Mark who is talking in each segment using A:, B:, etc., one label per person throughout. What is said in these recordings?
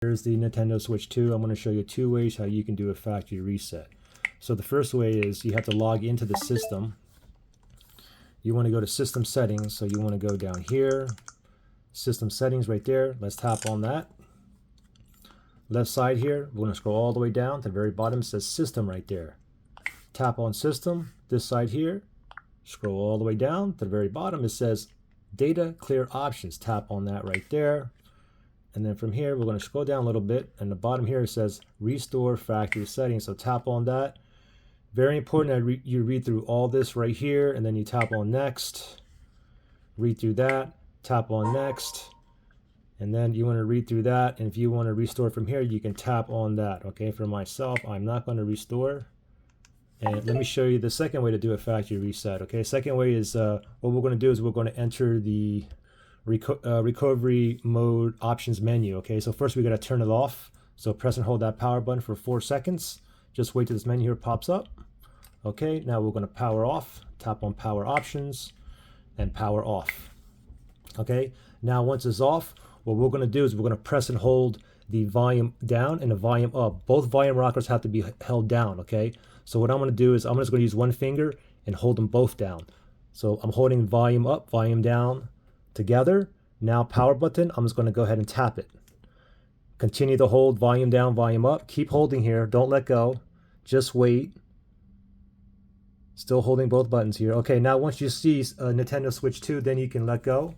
A: Here's the Nintendo Switch 2. I'm going to show you 2 ways how you can do a factory reset. So the first way is you have to log into the system. You want to go to system settings, so you want to go down here, system settings right there. Let's tap on that. Left side here, we're going to scroll all the way down to the very bottom. It says system right there. Tap on system. This side here, scroll all the way down to the very bottom. It says data clear options. Tap on that right there. And then from here, we're going to scroll down a little bit. And the bottom here, it says restore factory settings. So tap on that. Very important that you read through all this right here, and then you tap on next, read through that, tap on next, and then you want to read through that. And if you want to restore from here, you can tap on that. Okay, for myself, I'm not going to restore. And let me show you the second way to do a factory reset. Okay, second way is what we're going to do is we're going to enter the recovery mode options menu. Okay, so first we got to turn it off. So press and hold that power button for 4 seconds. Just wait till this menu here pops up. Okay, now we're going to power off. Tap on power options and power off. Okay, now once it's off, what we're going to do is we're going to press and hold the volume down and the volume up. Both volume rockers have to be held down. Okay, so what I'm going to do is I'm just going to use one finger and hold them both down. So I'm holding volume up, volume down together. Now power button, I'm just going to go ahead and tap it. Continue to hold volume down, volume up. Keep holding here. Don't let go. Just wait. Still holding both buttons here. Okay, now once you see Nintendo Switch 2, then you can let go.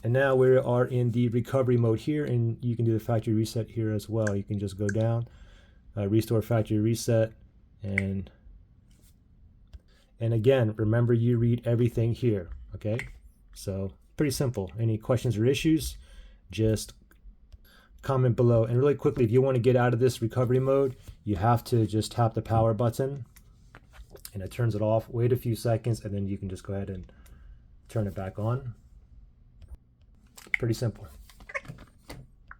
A: And now we are in the recovery mode here, and you can do the factory reset here as well. You can just go down, restore factory reset, and again, remember you read everything here. Okay, so pretty simple. Any questions or issues, just comment below. And really quickly, if you want to get out of this recovery mode, you have to just tap the power button and it turns it off. Wait a few seconds and then you can just go ahead and turn it back on. Pretty simple.